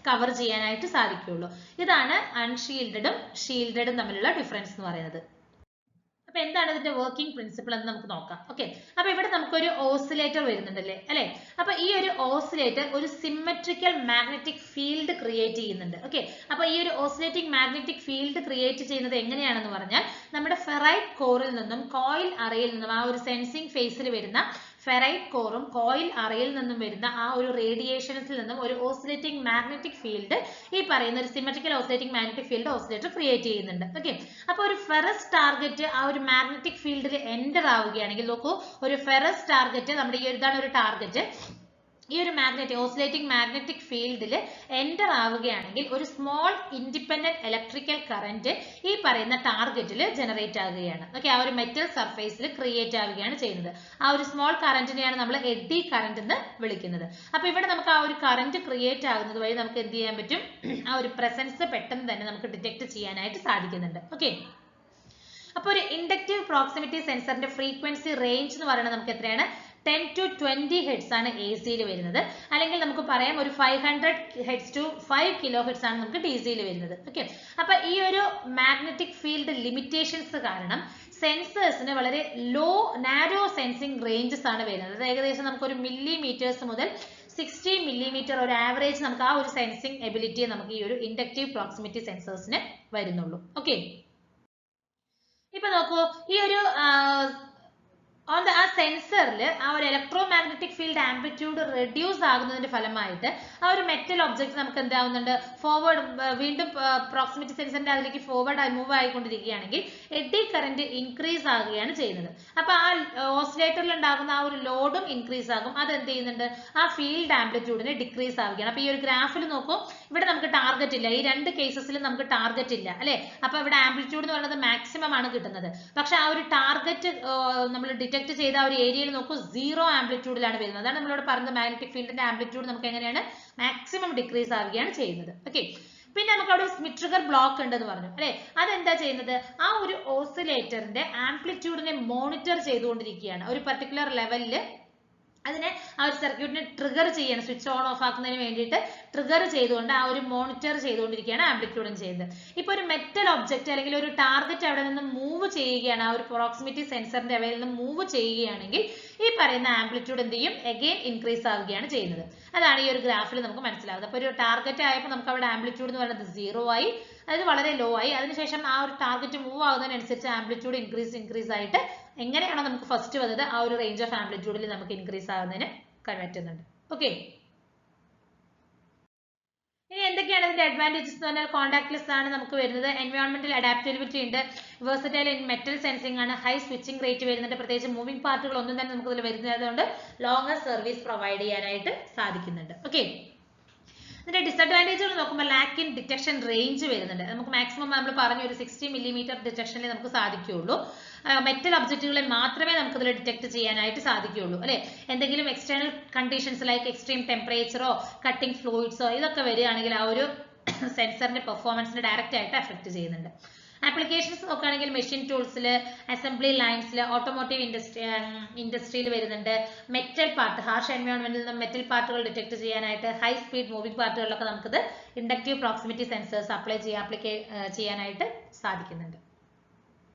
കവർ ചെയ്യാനായിട്ട് സാധിക്കുള്ളൂ. ഇതാണ് അൺഷീൽഡഡും ഷീൽഡഡും തമ്മിലുള്ള ഡിഫറൻസ് എന്ന് പറയുന്നത്. അപ്പൊ എന്താണ് ഇതിന്റെ വർക്കിംഗ് പ്രിൻസിപ്പിൾ എന്ന് നമുക്ക് നോക്കാം. ഓക്കെ, അപ്പൊ ഇവിടെ നമുക്കൊരു ഓസിലേറ്റർ വരുന്നുണ്ടല്ലേ, അല്ലെ? അപ്പൊ ഈ ഒരു ഓസിലേറ്റർ ഒരു സിമെട്രിക്കൽ മാഗ്നറ്റിക് ഫീൽഡ് ക്രിയേറ്റ് ചെയ്യുന്നുണ്ട്. ഓക്കെ, അപ്പൊ ഈ ഒരു ഓസിലേറ്റിംഗ് മാഗ്നറ്റിക് ഫീൽഡ് ക്രിയേറ്റ് ചെയ്യുന്നത് എങ്ങനെയാണെന്ന് പറഞ്ഞാൽ നമ്മുടെ ഫെറൈറ്റ് കോറിൽ നിന്നും കോയിൽ അറയിൽ നിന്നും ആ ഒരു സെൻസിങ് ഫേസിൽ വരുന്ന ഫെറൈറ്റ് കോറും കോയിൽ അറയിൽ നിന്നും വരുന്ന ആ ഒരു റേഡിയേഷൻസിൽ നിന്നും ഒരു ഓസിലേറ്റിംഗ് മാഗ്നറ്റിക് ഫീൽഡ് ഈ പറയുന്ന ഒരു symmetrical oscillating magnetic field oscillator create ചെയ്യുന്നുണ്ട്. ഓക്കെ, അപ്പോൾ ഒരു ഫെറസ് ടാർഗറ്റ് ആ ഒരു മാഗ്നറ്റിക് ഫീൽഡിൽ എൻ്റർ ആവുകയാണെങ്കിൽ നോക്കൂ, ഒരു ഫെറസ് ടാർഗറ്റ് നമ്മുടെ ഈ ഇതാണ് ഒരു ടാർഗറ്റ്, ഈ ഒരു ഓസിലേറ്റിംഗ് മാഗ്നറ്റിക് ഫീൽഡിൽ എൻ്റർ ആവുകയാണെങ്കിൽ ഒരു സ്മോൾ ഇൻഡിപെൻഡന്റ് ഇലക്ട്രിക്കൽ കറന്റ് ഈ പറയുന്ന ടാർഗറ്റിൽ ജനറേറ്റ് ആകുകയാണ്. ഓക്കെ, ആ ഒരു മെറ്റൽ സർഫേസിൽ ക്രിയേറ്റ് ആവുകയാണ് ചെയ്യുന്നത്. ആ ഒരു സ്മോൾ കറന്റിനെയാണ് നമ്മൾ എഡ്ഡി കറന്റ് എന്ന് വിളിക്കുന്നത്. അപ്പൊ ഇവിടെ നമുക്ക് ആ ഒരു കറന്റ് ക്രിയേറ്റ് ആകുന്നത് വഴി നമുക്ക് എന്ത് ചെയ്യാൻ പറ്റും, ആ ഒരു പ്രസൻസ് പെട്ടെന്ന് തന്നെ നമുക്ക് ഡിറ്റക്ട് ചെയ്യാനായിട്ട് സാധിക്കുന്നുണ്ട്. ഓക്കെ, അപ്പോൾ ഒരു ഇൻഡക്റ്റീവ് പ്രോക്സിമിറ്റി സെൻസറിന്റെ ഫ്രീക്വൻസി റേഞ്ച് എന്ന് പറയുന്നത് നമുക്ക് എത്രയാണ്, 10 to 20 ഹെർട്സ് ആണ് എസിയിൽ വരുന്നത്. അല്ലെങ്കിൽ നമുക്ക് പറയാം ഒരു 500 ഹെർട്സ് ടു 5 കിലോ ഹെർട്സ് ആണ് നമുക്ക് ഡിസിയിൽ വരുന്നത്. ഓക്കെ, അപ്പൊ ഈ ഒരു മാഗ്നറ്റിക് ഫീൽഡ് ലിമിറ്റേഷൻസ് കാരണം സെൻസേഴ്സിന് വളരെ നാരോ സെൻസിങ് റേഞ്ചസ് ആണ് വരുന്നത്. ഏകദേശം നമുക്ക് ഒരു മില്ലിമീറ്റേഴ്സ് മുതൽ 60 മില്ലിമീറ്റർ ഒരു ആവറേജ് നമുക്ക് ആ ഒരു സെൻസിങ് എബിലിറ്റി നമുക്ക് ഈ ഒരു ഇൻഡക്റ്റീവ് പ്രോക്സിമിറ്റി സെൻസേഴ്സിന് വരുന്നുള്ളൂ. ഓക്കെ, ഇപ്പൊ നോക്കൂ, ഈ ഒരു ആ സെൻസറിൽ ആ ഒരു electro magnetic field amplitude reduce ആകുന്നതിന്റെ ഫലമായിട്ട് ആ ഒരു മെറ്റൽ ഒബ്ജക്ട് നമുക്ക് എന്താവുന്നുണ്ട്, ഫോർവേഡ് വീണ്ടും പ്രോക്സിമിറ്റി സെൻസറിന്റെ അതിലേക്ക് ഫോർവേഡ് മൂവ് ആയിക്കൊണ്ടിരിക്കുകയാണെങ്കിൽ എഡ്ഡി കറന്റ് ഇൻക്രീസ് ആകുകയാണ് ചെയ്യുന്നത്. അപ്പൊ ആ ഓസിലേറ്ററിൽ ഉണ്ടാകുന്ന ആ ഒരു ലോഡും ഇൻക്രീസ് ആകും. അത് എന്ത് ചെയ്യുന്നുണ്ട്, ആ ഫീൽഡ് ആംപ്ലിറ്റ്യൂഡിനെ ഡിക്രീസ് ആവുകയാണ്. അപ്പൊ ഈ ഒരു ഗ്രാഫിൽ നോക്കൂ, ഇവിടെ നമുക്ക് ടാർഗറ്റ് ഇല്ല, ഈ രണ്ട് കേസസിലും നമുക്ക് ടാർഗറ്റ് ഇല്ല അല്ലെ. അപ്പൊ ഇവിടെ ആംപ്ലിറ്റ്യൂഡ് എന്ന് പറയുന്നത് മാക്സിമം ആണ് കിട്ടുന്നത്. പക്ഷെ ആ ഒരു ടാർഗറ്റ് നമ്മൾ ഡിറ്റക്ട് ചെയ്ത ആ ഒരു ഏരിയയിൽ നോക്കൂ, 0 ആംപ്ലിറ്റ്യൂഡിലാണ് വരുന്നത്. അതാണ് നമ്മളോട് പറഞ്ഞത്, മാഗ്നറ്റിക് ഫീൽഡിന്റെ ആംപ്ലിറ്റ്യൂഡ് നമുക്ക് എങ്ങനെയാണ് മാക്സിമം ഡിക്രീസ് ആവുകയാണ് ചെയ്യുന്നത്. ഓക്കെ, പിന്നെ നമുക്ക് അവിടെ സ്മിത്ത് ട്രിഗർ ബ്ലോക്ക് ഉണ്ടെന്ന് പറഞ്ഞു അല്ലെ. അതെന്താ ചെയ്യുന്നത്, ആ ഒരു ഓസിലേറ്ററിന്റെ ആംപ്ലിറ്റ്യൂഡിനെ മോണിറ്റർ ചെയ്തുകൊണ്ടിരിക്കുകയാണ്. ഒരു പർട്ടിക്കുലർ ലെവലിൽ അതിനെ ആ ഒരു സർക്യൂട്ടിനെ ട്രിഗർ ചെയ്യണം, സ്വിച്ച് ഓൺ ഓഫ് ആക്കുന്നതിന് വേണ്ടിയിട്ട് ട്രിഗർ ചെയ്തുകൊണ്ട് ആ ഒരു മോണിറ്റർ ചെയ്തുകൊണ്ടിരിക്കുകയാണ് ആംപ്ലിറ്റ്യൂഡും ചെയ്യുന്നത്. ഇപ്പൊ ഒരു മെറ്റൽ ഒബ്ജക്റ്റ് അല്ലെങ്കിൽ ഒരു ടാർഗറ്റ് അവിടെ നിന്ന് മൂവ് ചെയ്യുകയാണ്, ആ ഒരു പ്രോക്സിമിറ്റി സെൻസറിന്റെ അവയിൽ നിന്ന് മൂവ് ചെയ്യുകയാണെങ്കിൽ ഈ പറയുന്ന ആംപ്ലിറ്റ്യൂഡ് എന്ത് ചെയ്യും, അഗെയിൻ ഇൻക്രീസ് ആവുകയാണ് ചെയ്യുന്നത്. അതാണ് ഈ ഒരു ഗ്രാഫിൽ നമുക്ക് മനസ്സിലാവുന്നത്. അപ്പൊ ഒരു ടാർഗറ്റ് ആയപ്പോൾ നമുക്ക് അവിടെ ആംപ്ലിറ്റ്യൂഡ് എന്ന് പറയുന്നത് 0 ആയി, അതായത് വളരെ ലോ ആയി. അതിനുശേഷം ആ ഒരു ടാർഗറ്റ് മൂവ് ആകുന്നതിനനുസരിച്ച് ആംപ്ലിറ്റ്യൂഡ് ഇൻക്രീസ് ആയിട്ട് എങ്ങനെയാണോ നമുക്ക് ഫസ്റ്റ് വന്നത് ആ ഒരു റേഞ്ച് ഓഫ് ആംപ്ലിറ്റ്യൂഡിൽ നമുക്ക് ഇൻക്രീസ് ആകുന്നതിന് പറ്റുന്നുണ്ട്. ഓക്കെ, ഇനി എന്തൊക്കെയാണ് ഇതിന്റെ അഡ്വാൻറ്റേജസ് എന്ന് പറഞ്ഞാൽ, കോൺടാക്ട്ലെസ് ആണ് നമുക്ക് വരുന്നത്, എൻവയോൺമെന്റൽ അഡാപ്റ്റബിലിറ്റി ഉണ്ട്, വേഴ്സറ്റൈൽ ഇൻ മെറ്റൽ സെൻസിങ് ആണ്, ഹൈ സ്വിച്ചിങ് റേറ്റ് വരുന്നുണ്ട്, പ്രത്യേകിച്ച് മൂവിംഗ് പാർട്ടുകൾ ഒന്നും തന്നെ നമുക്ക് ഇതിൽ വരുന്നതുകൊണ്ട് ലോങ്ങർ സർവീസ് പ്രൊവൈഡ് ചെയ്യാനായിട്ട് സാധിക്കുന്നുണ്ട്. ഓക്കെ, ഇതിന്റെ ഡിസഡ്വാൻറ്റേജുകൾ നോക്കുമ്പോൾ ലാക്ക് ഇൻ ഡിറ്റക്ഷൻ റേഞ്ച് വരുന്നുണ്ട്. നമുക്ക് മാക്സിമം നമ്മൾ പറഞ്ഞ ഒരു 60 മില്ലിമീറ്റർ ഡിറ്റക്ഷനിൽ നമുക്ക് സാധിക്കുകയുള്ളൂ. മെറ്റൽ ഒബ്ജക്റ്റുകളെ മാത്രമേ നമുക്ക് ഇതിൽ ഡിറ്റക്ട് ചെയ്യാനായിട്ട് സാധിക്കുകയുള്ളൂ അല്ലെ. എന്തെങ്കിലും എക്സ്റ്റേണൽ കണ്ടീഷൻസ് ലൈക്ക് എക്സ്ട്രീം ടെമ്പറേച്ചറോ കട്ടിംഗ് ഫ്ലൂയിഡ്സോ ഇതൊക്കെ വരികയാണെങ്കിൽ ആ ഒരു സെൻസറിന്റെ പെർഫോമൻസിനെ ഡയറക്റ്റ് ആയിട്ട് അഫക്ട് ചെയ്യുന്നുണ്ട്. ആപ്ലിക്കേഷൻസ് നോക്കുകയാണെങ്കിൽ മെഷീൻ ടൂൾസിൽ, അസംബ്ലി ലൈൻസിൽ, ഓട്ടോമോട്ടീവ് ഇൻഡസ്ട്രിയിൽ വരുന്നുണ്ട്. മെറ്റൽ പാർട്ട്, ഹാർഷ് എൻവയോൺമെന്റിൽ നിന്ന് മെറ്റൽ പാർട്ടുകൾ ഡിറ്റക്ട് ചെയ്യാനായിട്ട് ഹൈ സ്പീഡ് മൂവിംഗ് പാർട്ടുകളിലൊക്കെ നമുക്കിത് ഇൻഡക്റ്റീവ് പ്രോക്സിമിറ്റി സെൻസേഴ്സ് ചെയ്യാനായിട്ട് സാധിക്കുന്നുണ്ട്.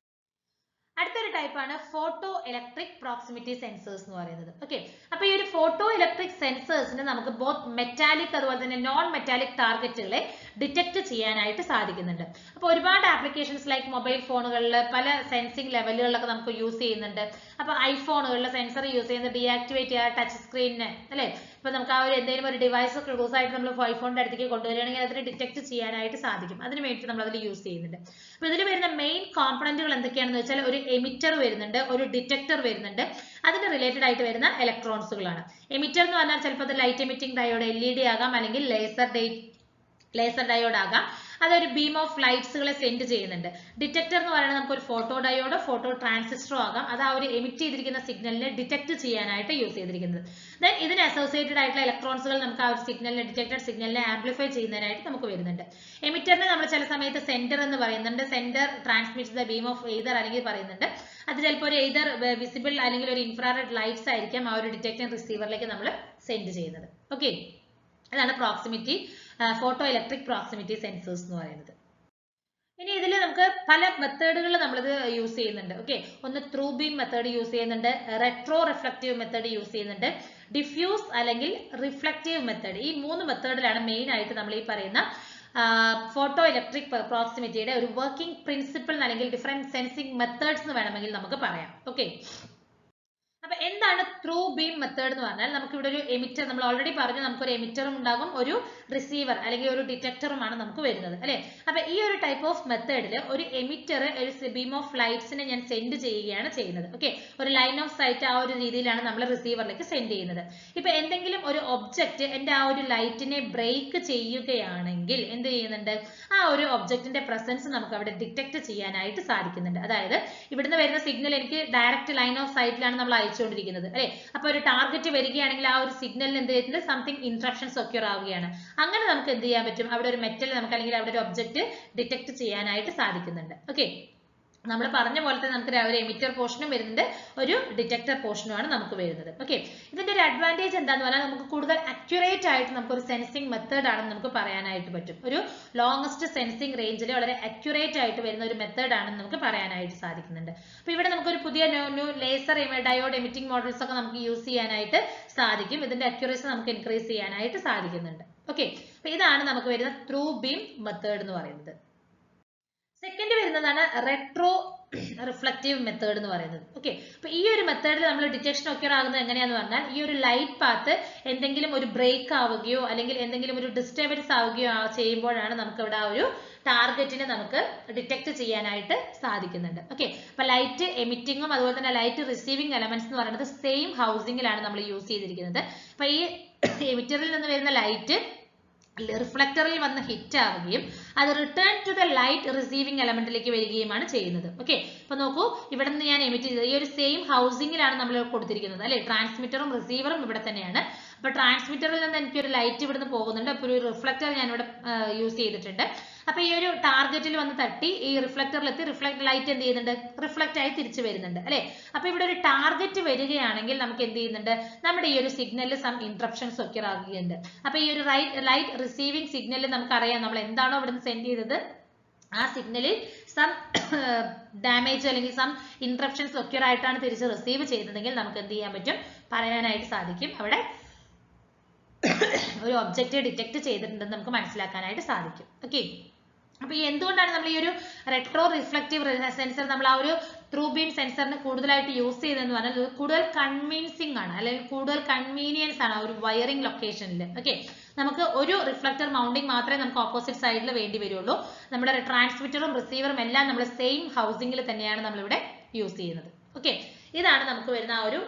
അടുത്തൊരു ടൈപ്പാണ് ഫോട്ടോ ഇലക്ട്രിക് പ്രോക്സിമിറ്റി സെൻസേഴ്സ് എന്ന് പറയുന്നത്. ഓക്കെ, അപ്പൊ ഈ ഒരു ഫോട്ടോ ഇലക്ട്രിക് സെൻസേഴ്സിന് നമുക്ക് ബോത്ത് മെറ്റാലിക് അതുപോലെ തന്നെ നോൺ മെറ്റാലിക് ടാർഗറ്റുകളെ ഡിറ്റക്ട് ചെയ്യാനായിട്ട് സാധിക്കുന്നുണ്ട്. അപ്പോൾ ഒരുപാട് ആപ്ലിക്കേഷൻസ് ലൈക്ക് മൊബൈൽ ഫോണുകളിൽ പല സെൻസിങ് ലെവലുകളിലൊക്കെ നമുക്ക് യൂസ് ചെയ്യുന്നുണ്ട്. അപ്പൊ ഐഫോണുകളിലെ സെൻസർ യൂസ് ചെയ്യുന്നത് ഡീആക്ടിവേറ്റ് ചെയ്യുക ടച്ച് സ്ക്രീനിന് അല്ലെ. ഇപ്പൊ നമുക്ക് ആ ഒരു എന്തെങ്കിലും ഒരു ഡിവൈസ് ക്ലോസ് ആയിട്ട് നമ്മൾ ഐഫോണിന്റെ അടുത്തേക്ക് കൊണ്ടുവരികയാണെങ്കിൽ അതിനെ ഡിറ്റക്ട് ചെയ്യാനായിട്ട് സാധിക്കും. അതിന് വേണ്ടി നമ്മൾ അതിൽ യൂസ് ചെയ്യുന്നുണ്ട്. അപ്പൊ ഇതിൽ വരുന്ന മെയിൻ കോമ്പണന്റുകൾ എന്തൊക്കെയാണെന്ന് വെച്ചാൽ ഒരു എമിറ്റർ വരുന്നുണ്ട്, ഒരു ഡിറ്റക്ടർ വരുന്നുണ്ട്, അതിന് റിലേറ്റഡ് ആയിട്ട് വരുന്ന ഇലക്ട്രോൺസുകളാണ്. എമിറ്റർ എന്ന് പറഞ്ഞാൽ ചിലപ്പോൾ അത് ലൈറ്റ് എമിറ്റിംഗ് ഡയോഡ് LED ആകാം, അല്ലെങ്കിൽ ലേസർ ഡയോഡ് ആകാം. അതൊരു ബീം ഓഫ് ലൈറ്റ്സുകളെ സെൻഡ് ചെയ്യുന്നുണ്ട്. ഡിറ്റക്ടർ എന്ന് പറയുന്നത് നമുക്ക് ഒരു ഫോട്ടോ ഡയോഡോ ഫോട്ടോ ട്രാൻസിസ്റ്ററോ ആകാം. അത് ആ ഒരു എമിറ്റ് ചെയ്തിരിക്കുന്ന സിഗ്നലിനെ ഡിറ്റക്ട് ചെയ്യാനായിട്ട് യൂസ് ചെയ്തിരിക്കുന്നത്. ദെൻ ഇതിന് അസോസിയേറ്റഡ് ആയിട്ടുള്ള ഇലക്ട്രോൺസുകൾ നമുക്ക് ആ ഒരു സിഗ്നലിനെ ഡിറ്റക്ടഡ് സിഗ്നലിനെ ആംപ്ലിഫൈ ചെയ്യുന്നതിനായിട്ട് നമുക്ക് വരുന്നുണ്ട്. എമിറ്ററിനെ നമ്മൾ ചില സമയത്ത് സെന്റർ എന്ന് പറയുന്നുണ്ട്. Centre transmit the beam of either അല്ലെങ്കിൽ പറയുന്നുണ്ട്. അത് ചിലപ്പോൾ ഒരു എയ്തർ വിസിബിൾ അല്ലെങ്കിൽ ഒരു ഇൻഫ്രാറെഡ് ലൈറ്റ്സ് ആയിരിക്കാം ആ ഒരു ഡിറ്റക്ടർ റിസീവറിലേക്ക് നമ്മൾ സെൻഡ് ചെയ്യുന്നത്. ഓക്കെ, അതാണ് ഫോട്ടോ ഇലക്ട്രിക് പ്രോക്സിമിറ്റി സെൻസേഴ്സ് എന്ന് പറയുന്നത്. ഇനി ഇതിൽ നമുക്ക് പല മെത്തേഡുകൾ നമ്മളിത് യൂസ് ചെയ്യുന്നുണ്ട്. ഓക്കെ, ഒന്ന് ത്രൂ ബീം മെത്തേഡ് യൂസ് ചെയ്യുന്നുണ്ട്, റെട്രോ റിഫ്ലക്റ്റീവ് മെത്തേഡ് യൂസ് ചെയ്യുന്നുണ്ട്, ഡിഫ്യൂസ് അല്ലെങ്കിൽ റിഫ്ലക്റ്റീവ് മെത്തേഡ്. ഈ 3 മെത്തേഡിലാണ് മെയിൻ ആയിട്ട് നമ്മൾ ഈ പറയുന്ന ഫോട്ടോ ഇലക്ട്രിക് പ്രോക്സിമിറ്റിയുടെ ഒരു വർക്കിംഗ് പ്രിൻസിപ്പിൾ അല്ലെങ്കിൽ ഡിഫറെന്റ് സെൻസിങ് മെത്തേഡ്സ് എന്ന് വേണമെങ്കിൽ നമുക്ക് പറയാം. ഓക്കെ, അപ്പൊ എന്താണ് ത്രൂ ബീം മെത്തേഡ് എന്ന് പറഞ്ഞാൽ നമുക്ക് ഇവിടെ ഒരു എമിറ്റർ, നമ്മൾ ഓൾറെഡി പറഞ്ഞു നമുക്കൊരു എമിറ്ററും ഉണ്ടാകും ഒരു റിസീവർ അല്ലെങ്കിൽ ഒരു ഡിറ്റക്ടറുമാണ് നമുക്ക് വരുന്നത് അല്ലെ. അപ്പൊ ഈ ഒരു ടൈപ്പ് ഓഫ് മെത്തേഡിൽ ഒരു എമിറ്റർ ഒരു ബീം ഓഫ് ലൈറ്റ്സിനെ ഞാൻ സെൻഡ് ചെയ്യുകയാണ് ചെയ്യുന്നത്. ഓക്കെ, ഒരു ലൈൻ ഓഫ് സൈറ്റ് ആ ഒരു രീതിയിലാണ് നമ്മൾ റിസീവറിലേക്ക് സെൻഡ് ചെയ്യുന്നത്. ഇപ്പൊ എന്തെങ്കിലും ഒരു ഒബ്ജക്റ്റ് എന്റെ ആ ഒരു ലൈറ്റിനെ ബ്രേക്ക് ചെയ്യുകയാണെങ്കിൽ എന്ത് ചെയ്യുന്നുണ്ട്, ആ ഒരു ഒബ്ജക്റ്റിന്റെ പ്രസൻസ് നമുക്ക് അവിടെ ഡിറ്റക്ട് ചെയ്യാനായിട്ട് സാധിക്കുന്നുണ്ട്. അതായത് ഇവിടുന്ന് വരുന്ന സിഗ്നൽ എനിക്ക് ഡയറക്റ്റ് ലൈൻ ഓഫ് സൈറ്റിലാണ് നമ്മൾ അയച്ചുകൊണ്ടിരിക്കുന്നത് അല്ലെ. അപ്പൊ ഒരു ടാർഗറ്റ് വരികയാണെങ്കിൽ ആ ഒരു സിഗ്നലിന് എന്ത് ചെയ്യുന്നത്, സംതിങ് ഇൻട്രപ്ഷൻസ് ഒക്യൂർ ആവുകയാണ്. അങ്ങനെ നമുക്ക് എന്ത് ചെയ്യാൻ പറ്റും, അവിടെ ഒരു മെറ്റൽ നമുക്ക് അല്ലെങ്കിൽ അവിടെ ഒരു ഒബ്ജക്റ്റ് ഡിറ്റക്ട് ചെയ്യാനായിട്ട് സാധിക്കുന്നുണ്ട്. ഓക്കെ, നമ്മൾ പറഞ്ഞ പോലെ തന്നെ നമുക്ക് ഒരു എമിറ്റർ പോർഷനും വരുന്നുണ്ട്, ഒരു ഡിറ്റക്ടർ പോർഷനുമാണ് നമുക്ക് വരുന്നത്. ഓക്കെ, ഇതിന്റെ ഒരു അഡ്വാൻറ്റേജ് എന്താന്ന് പറഞ്ഞാൽ നമുക്ക് കൂടുതൽ അക്യുറേറ്റ് ആയിട്ട് നമുക്ക് ഒരു സെൻസിങ് മെത്തേഡ് ആണെന്ന് നമുക്ക് പറയാനായിട്ട് പറ്റും. ഒരു ലോങ്സ്റ്റ് സെൻസിങ് റേഞ്ചിൽ വളരെ അക്യുറേറ്റ് ആയിട്ട് വരുന്ന ഒരു മെത്തേഡ് ആണെന്ന് നമുക്ക് പറയാനായിട്ട് സാധിക്കുന്നുണ്ട്. അപ്പൊ ഇവിടെ നമുക്കൊരു പുതിയ new laser diode emitting models ഒക്കെ നമുക്ക് യൂസ് ചെയ്യാനായിട്ട് സാധിക്കും. ഇതിന്റെ അക്യുറസി നമുക്ക് ഇൻക്രീസ് ചെയ്യാനായിട്ട് സാധിക്കുന്നുണ്ട്. ഓക്കെ, അപ്പൊ ഇതാണ് നമുക്ക് വരുന്ന ത്രൂ ബീം മെത്തേഡ് എന്ന് പറയുന്നത്. സെക്കൻഡ് വരുന്നതാണ് റെട്രോ റിഫ്ലക്റ്റീവ് മെത്തേഡ് എന്ന് പറയുന്നത്. ഓക്കെ, അപ്പൊ ഈ ഒരു മെത്തേഡിൽ നമ്മൾ ഡിറ്റക്ഷൻ ഒക്യൂർ ആകുന്നത് എങ്ങനെയാന്ന് പറഞ്ഞാൽ ഈ ഒരു ലൈറ്റ് പാത്ത് എന്തെങ്കിലും ഒരു ബ്രേക്ക് ആവുകയോ അല്ലെങ്കിൽ എന്തെങ്കിലും ഒരു ഡിസ്റ്റർബൻസ് ആവുകയോ ചെയ്യുമ്പോഴാണ് നമുക്ക് ഇവിടെ ആ ഒരു ടാർഗറ്റിനെ നമുക്ക് ഡിറ്റക്ട് ചെയ്യാനായിട്ട് സാധിക്കുന്നുണ്ട്. ഓക്കെ, അപ്പൊ ലൈറ്റ് എമിറ്റിങ്ങും അതുപോലെ തന്നെ ലൈറ്റ് റിസീവിംഗ് എലമെന്റ്സ് എന്ന് പറയുന്നത് സെയിം ഹൗസിംഗിലാണ് നമ്മൾ യൂസ് ചെയ്തിരിക്കുന്നത്. അപ്പൊ ഈ എമിറ്ററിൽ നിന്ന് വരുന്ന ലൈറ്റ് റിഫ്ലക്ടറിൽ വന്ന് ഹിറ്റ് ആവുകയും അത് return to the light receiving എലമെന്റിലേക്ക് വരികയുമാണ് ചെയ്യുന്നത്. ഓക്കെ, അപ്പൊ നോക്കൂ, ഇവിടെ നിന്ന് ഞാൻ എമിറ്റ് ചെയ്തത് ഈ ഒരു സെയിം ഹൗസിംഗിലാണ് നമ്മൾ കൊടുത്തിരിക്കുന്നത് അല്ലെ. ട്രാൻസ്മിറ്ററും റിസീവറും ഇവിടെ തന്നെയാണ്. അപ്പൊ ട്രാൻസ്മിറ്ററിൽ നിന്ന് എനിക്ക് ഒരു ലൈറ്റ് ഇവിടുന്ന് പോകുന്നുണ്ട്, അപ്പൊ ഒരു റിഫ്ലക്ടർ ഞാൻ ഇവിടെ യൂസ് ചെയ്തിട്ടുണ്ട്. അപ്പൊ ഈ ഒരു ടാർഗറ്റിൽ വന്ന് തട്ടി ഈ റിഫ്ലക്ടറിലെത്തി ലൈറ്റ് എന്ത് ചെയ്യുന്നുണ്ട്, റിഫ്ലക്റ്റ് ആയി തിരിച്ചു വരുന്നുണ്ട് അല്ലെ. അപ്പൊ ഇവിടെ ഒരു ടാർഗറ്റ് വരികയാണെങ്കിൽ നമുക്ക് എന്ത് ചെയ്യുന്നുണ്ട്, നമ്മുടെ ഈ ഒരു സിഗ്നലിൽ സം ഇന്ററപ്ഷൻസ് ഒക്കെ ആകുകയുണ്ട്. അപ്പൊ ഈ ഒരു ലൈറ്റ് റിസീവിംഗ് സിഗ്നലിൽ നമുക്കറിയാം നമ്മൾ എന്താണോ ഇവിടുന്ന് സെൻഡ് ചെയ്തത് ആ സിഗ്നലിൽ സം ഡാമേജ് അല്ലെങ്കിൽ സം ഇന്ററപ്ഷൻസ് ഒക്കെ ആയിട്ടാണ് തിരിച്ച് റിസീവ് ചെയ്തതെങ്കിൽ നമുക്ക് എന്ത് ചെയ്യാൻ പറ്റും, പറയാനായിട്ട് സാധിക്കും അവിടെ ഒരു ഒബ്ജക്റ്റ് ഡിറ്റക്ട് ചെയ്തിട്ടുണ്ടെന്ന് നമുക്ക് മനസ്സിലാക്കാനായിട്ട് സാധിക്കും. ഓക്കെ, അപ്പൊ എന്തുകൊണ്ടാണ് നമ്മൾ ഈ ഒരു റെട്രോ റിഫ്ലക്റ്റീവ് സെൻസർ നമ്മൾ ആ ഒരു ത്രൂ ബീം സെൻസറിന് കൂടുതലായിട്ട് യൂസ് ചെയ്തതെന്ന് പറഞ്ഞാൽ കൂടുതൽ കൺവിൻസിംഗ് ആണ് അല്ലെങ്കിൽ കൂടുതൽ കൺവീനിയൻസ് ആണ് ആ ഒരു വയറിംഗ് ലൊക്കേഷനിൽ. ഓക്കെ, നമുക്ക് ഒരു റിഫ്ലക്ടർ മൗണ്ടിങ് മാത്രമേ നമുക്ക് ഓപ്പോസിറ്റ് സൈഡിൽ വേണ്ടി വരുള്ളൂ. നമ്മുടെ ട്രാൻസ്മിറ്ററും റിസീവറും എല്ലാം നമ്മൾ സെയിം ഹൗസിംഗിൽ തന്നെയാണ് നമ്മളിവിടെ യൂസ് ചെയ്യുന്നത്. ഓക്കെ, ഇതാണ് നമുക്ക് വരുന്ന ആ ഒരു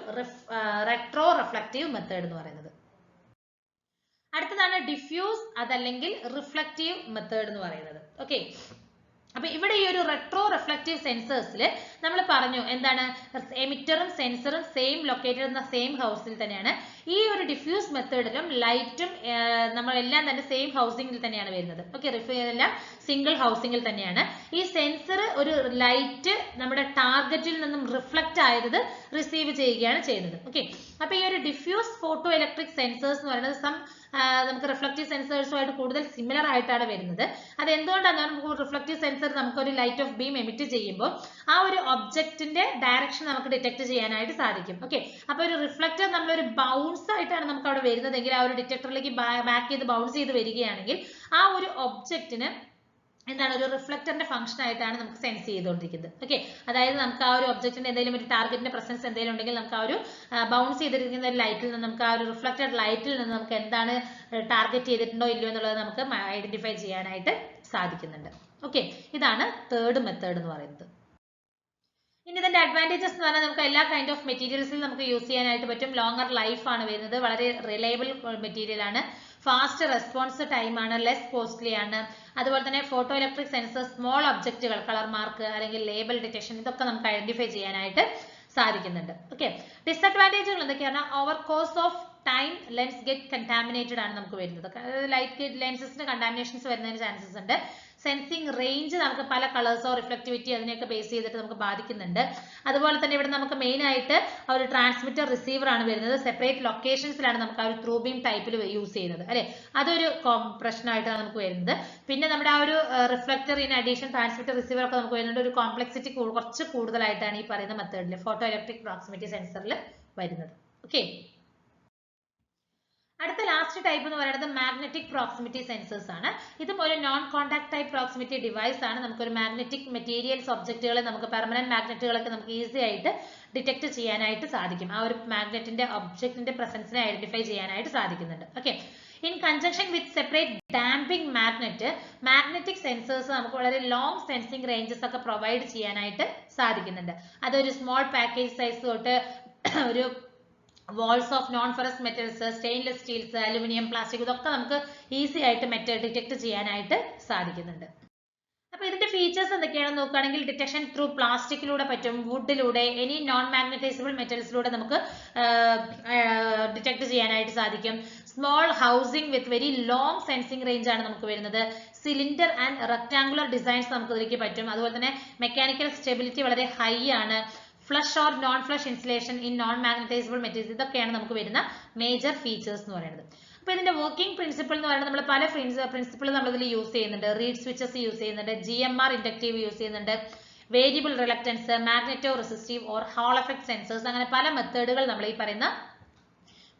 റെട്രോ റിഫ്ലക്റ്റീവ് മെത്തേഡ് എന്ന് പറയുന്നത്. അടുത്തതാണ് ഡിഫ്യൂസ് അതല്ലെങ്കിൽ റിഫ്ലക്റ്റീവ് മെത്തേഡ് എന്ന് പറയുന്നത്. ഓക്കെ, അപ്പൊ ഇവിടെ ഈ ഒരു റെട്രോ റിഫ്ലക്റ്റീവ് സെൻസേഴ്സിൽ നമ്മൾ പറഞ്ഞു എന്താണ്, എമിറ്ററും സെൻസറും സെയിം ലൊക്കേറ്റഡ് എന്ന സെയിം ഹൗസിൽ തന്നെയാണ്. ഈ ഒരു ഡിഫ്യൂസ് മെത്തേഡിലും ലൈറ്റും നമ്മളെല്ലാം തന്നെ സെയിം ഹൗസിംഗിൽ തന്നെയാണ് വരുന്നത്. ഓക്കെ, എല്ലാം സിംഗിൾ ഹൗസിംഗിൽ തന്നെയാണ്. ഈ സെൻസർ ഒരു ലൈറ്റ് നമ്മുടെ ടാർഗറ്റിൽ നിന്നും റിഫ്ലക്റ്റ് ആയത് റിസീവ് ചെയ്യുകയാണ് ചെയ്യുന്നത്. ഓക്കെ, അപ്പൊ ഈ ഒരു ഡിഫ്യൂസ് ഫോട്ടോ ഇലക്ട്രിക് സെൻസേഴ്സ് എന്ന് പറയുന്നത് നമുക്ക് റിഫ്ലക്റ്റീവ് സെൻസേഴ്സുമായിട്ട് കൂടുതൽ സിമിലർ ആയിട്ടാണ് വരുന്നത്. അത് എന്തുകൊണ്ടാണ്, നമുക്ക് റിഫ്ലക്റ്റീവ് സെൻസർ നമുക്കൊരു ലൈറ്റ് ഓഫ് ബീം എമിറ്റ് ചെയ്യുമ്പോൾ ആ ഒരു ഒബ്ജക്റ്റിന്റെ ഡയറക്ഷൻ നമുക്ക് ഡിറ്റക്ട് ചെയ്യാനായിട്ട് സാധിക്കും. ഓക്കെ, അപ്പൊ ഒരു റിഫ്ലക്റ്റർ നമ്മളൊരു ബൗൺസ് ആയിട്ടാണ് നമുക്ക് അവിടെ വരുന്നതെങ്കിൽ ആ ഒരു ഡിറ്റക്ടറിലേക്ക് ബാക്ക് ചെയ്ത് ബൗൺസ് ചെയ്ത് വരികയാണെങ്കിൽ ആ ഒരു ഒബ്ജക്റ്റിന് എന്താണ് ഒരു റിഫ്ലക്ടറിന്റെ ഫംഗ്ഷൻ ആയിട്ടാണ് നമുക്ക് സെൻസ് ചെയ്തുകൊണ്ടിരിക്കുന്നത്. ഓക്കെ, അതായത് നമുക്ക് ആ ഒരു ഒബ്ജക്റ്റിന്റെ എന്തെങ്കിലും ഒരു ടാർഗറ്റിന്റെ പ്രസൻസ് എന്തെങ്കിലും ഉണ്ടെങ്കിൽ നമുക്ക് ആ ഒരു ബൗൺസ് ചെയ്തിരിക്കുന്ന ഒരു ലൈറ്റിൽ നിന്ന് നമുക്ക് ആ ഒരു റിഫ്ലക്റ്റഡ് ലൈറ്റിൽ നിന്ന് നമുക്ക് എന്താണ് ടാർഗറ്റ് ചെയ്തിട്ടുണ്ടോ ഇല്ലയോ എന്നുള്ളത് നമുക്ക് ഐഡന്റിഫൈ ചെയ്യാനായിട്ട് സാധിക്കുന്നുണ്ട്. ഓക്കെ, ഇതാണ് തേർഡ് മെത്തേഡ് എന്ന് പറയുന്നത്. ഇനി ഇതിന്റെ അഡ്വാൻറ്റേജസ് എന്ന് പറഞ്ഞാൽ നമുക്ക് എല്ലാ കൈൻഡ് ഓഫ് മെറ്റീരിയൽസിൽ നമുക്ക് യൂസ് ചെയ്യാനായിട്ട് പറ്റും. ലോങ്ങർ ലൈഫ് ആണ് വരുന്നത്, വളരെ റിലയബിൾ മെറ്റീരിയൽ ആണ്, ഫാസ്റ്റ് റെസ്പോൺസ് ടൈം ആണ്, ലെസ് കോസ്റ്റ്ലി ആണ്. അതുപോലെ തന്നെ ഫോട്ടോ ഇലക്ട്രിക് സെൻസർ സ്മോൾ ഒബ്ജക്റ്റുകൾ, കളർ മാർക്ക് അല്ലെങ്കിൽ ലേബൽ ഡിറ്റക്ഷൻ ഇതൊക്കെ നമുക്ക് ഐഡന്റിഫൈ ചെയ്യാനായിട്ട് സാധിക്കുന്നുണ്ട്. ഓക്കെ, ഡിസഡ്വാൻറ്റേജുകൾ എന്തൊക്കെയാണ്, over course of time lens get contaminated ആണ് നമുക്ക് വരുന്നത്. ലൈറ്റ് ലെൻസസിന് കണ്ടാമിനേഷൻസ് വരുന്നതിന് ചാൻസസ് ഉണ്ട്. സെൻസിങ് റേഞ്ച് നമുക്ക് പല കളേഴ്സോ റിഫ്ലക്ടിവിറ്റി അതിനെയൊക്കെ ബേസ് ചെയ്തിട്ട് നമുക്ക് ബാധിക്കുന്നുണ്ട്. അതുപോലെ തന്നെ ഇവിടെ നമുക്ക് മെയിൻ ആയിട്ട് ഒരു ട്രാൻസ്മിറ്റർ റിസീവർ ആണ് വരുന്നത്. സെപ്പറേറ്റ് ലൊക്കേഷൻസിലാണ് നമുക്ക് ആ ഒരു ത്രൂ ബീം ടൈപ്പിൽ യൂസ് ചെയ്യുന്നത് അല്ലെ, അതൊരു പ്രശ്നമായിട്ടാണ് നമുക്ക് വരുന്നത്. പിന്നെ നമ്മുടെ ആ ഒരു reflector in addition transmitter receiver ഒക്കെ നമുക്ക് വരുന്നുണ്ട്. ഒരു കോംപ്ലക്സിറ്റി കുറച്ച് കൂടുതലായിട്ടാണ് ഈ പറയുന്ന മെത്തേഡിൽ ഫോട്ടോ ഇലക്ട്രിക് പ്രോക്സിമിറ്റി സെൻസറിൽ വരുന്നത്. ഓക്കെ, അടുത്ത ലാസ്റ്റ് ടൈപ്പ് എന്ന് പറയുന്നത് മാഗ്നറ്റിക് പ്രോക്സിമിറ്റി സെൻസേഴ്സ് ആണ്. ഇതും ഒരു non contact type proximity device ആണ്. നമുക്കൊരു മാഗ്നറ്റിക് മെറ്റീരിയൽസ് ഒബ്ജക്റ്റുകളെ നമുക്ക് പെർമനന്റ് മാഗ്നറ്റുകളൊക്കെ നമുക്ക് ഈസി ആയിട്ട് ഡിറ്റക്ട് ചെയ്യാനായിട്ട് സാധിക്കും. ആ ഒരു മാഗ്നറ്റിന്റെ ഒബ്ജക്റ്റിന്റെ പ്രസൻസിനെ ഐഡന്റിഫൈ ചെയ്യാനായിട്ട് സാധിക്കുന്നുണ്ട്. Okay, in conjunction with separate damping magnetic sensors നമുക്ക് വളരെ ലോങ് സെൻസിങ് റേഞ്ചസ് ഒക്കെ പ്രൊവൈഡ് ചെയ്യാനായിട്ട് സാധിക്കുന്നുണ്ട്. അതൊരു സ്മോൾ പാക്കേജ് സൈസ് തൊട്ട് ഒരു walls of non-ferrous metals, stainless steels, aluminum, plastic ഇതൊക്കെ നമുക്ക് ഈസി ആയിട്ട് മെറ്റൽ ഡിറ്റക്ട് ചെയ്യാനായിട്ട് സാധിക്കുന്നുണ്ട്. അപ്പോൾ ഇതിന്റെ ഫീച്ചേഴ്സ് എന്തൊക്കെയാണെന്ന് നോക്കുകയാണെങ്കിൽ ഡിറ്റക്ഷൻ ത്രൂ പ്ലാസ്റ്റിക്കിലൂടെ പറ്റും, വുഡിലൂടെ, എനി നോൺ മാഗ്നറ്റൈസബിൾ മെറ്റൽസിലൂടെ നമുക്ക് ഡിറ്റക്ട് ചെയ്യാനായിട്ട് സാധിക്കും. Small housing with very long sensing range ആണ് നമുക്ക് വരുന്നത്. സിലിണ്ടർ ആൻഡ് റെക്ടാങ്കുലർ ഡിസൈൻസ് നമുക്ക് ഇതിലേക്ക് പറ്റും. അതുപോലെ തന്നെ മെക്കാനിക്കൽ സ്റ്റെബിലിറ്റി വളരെ ഹൈ ആണ്. Flush or non flush insulation in non magnetisable materials ഇതൊക്കെയാണ് നമുക്ക് വരുന്ന മേജർ ഫീച്ചേഴ്സ് എന്ന് പറയുന്നത്. അപ്പോൾ ഇതിന്റെ വർക്കിംഗ് പ്രിൻസിപ്പിൾ എന്ന് പറയുന്നത് നമ്മൾ പല പ്രിൻസിപ്പിൾ നമ്മൾ ഇതിൽ യൂസ് ചെയ്യുന്നുണ്ട്. റീഡ് സ്വിച്ചസ് യൂസ് ചെയ്യുന്നുണ്ട്, GMR ഇൻഡക്റ്റീവ് യൂസ് ചെയ്യുന്നുണ്ട്, variable reluctance, magneto resistive or hall effect sensors, അങ്ങനെ പല മെത്തേഡുകൾ നമ്മൾ ഈ പറയുന്ന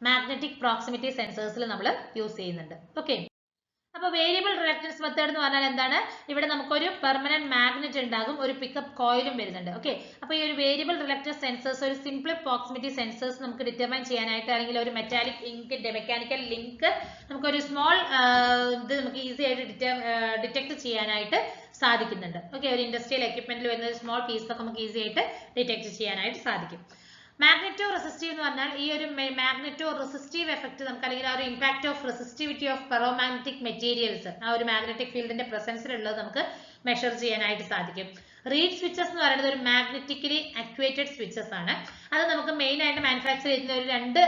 മാഗ്നറ്റിക് പ്രോക്സിമിറ്റി സെൻസേഴ്സിൽ നമ്മൾ യൂസ് ചെയ്യുന്നുണ്ട്. ഓക്കെ, അപ്പോൾ വേരിയബിൾ റിലക്റ്റൻസ് മെത്തേഡ് എന്ന് പറഞ്ഞാൽ എന്താണ്? ഇവിടെ നമുക്കൊരു പെർമനന്റ് മാഗ്നറ്റ് ഉണ്ടാകും, ഒരു പിക്കപ്പ് കോയിലും വരുന്നുണ്ട്. ഓക്കെ, അപ്പോൾ ഈ ഒരു വേരിയബിൾ റിലക്റ്റൻസ് സെൻസേഴ്സ് ഒരു സിംപിൾ പ്രോക്സിമിറ്റി സെൻസേഴ്സ് നമുക്ക് ഡിറ്റർമൈൻ ചെയ്യാനായിട്ട്, അല്ലെങ്കിൽ ഒരു മെക്കാനിക്കൽ ലിങ്ക് നമുക്കൊരു സ്മോൾ ഇത് നമുക്ക് ഈസി ആയിട്ട് ഡിറ്റക്ട് ചെയ്യാനായിട്ട് സാധിക്കുന്നുണ്ട്. ഓക്കെ, ഒരു ഇൻഡസ്ട്രിയൽ എക്യുപ്മെന്റിൽ വരുന്ന ഒരു സ്മോൾ പീസ് ഒക്കെ നമുക്ക് ഈസി ആയിട്ട് ഡിറ്റക്ട് ചെയ്യാനായിട്ട് സാധിക്കും. മാഗ്നെറ്റോ റെസിസ്റ്റീവ് എന്ന് പറഞ്ഞാൽ ഈ ഒരു മാഗ്നെറ്റോ റെസിസ്റ്റീവ് എഫക്ട് നമുക്ക്, അല്ലെങ്കിൽ ആ ഒരു impact of resistivity of ferromagnetic materials ആ ഒരു മാഗ്നറ്റിക് ഫീൽഡിന്റെ പ്രസൻസിലുള്ളത് നമുക്ക് മെഷർ ചെയ്യാനായിട്ട് സാധിക്കും. റീഡ് സ്വിച്ചസ് എന്ന് പറയുന്നത് ഒരു മാഗ്നറ്റിക്കലി ആക്യുവേറ്റഡ് സ്വിച്ചസ് ആണ്. അത് നമുക്ക് മെയിൻ ആയിട്ട് മാനുഫാക്ചർ ചെയ്യുന്ന ഒരു രണ്ട്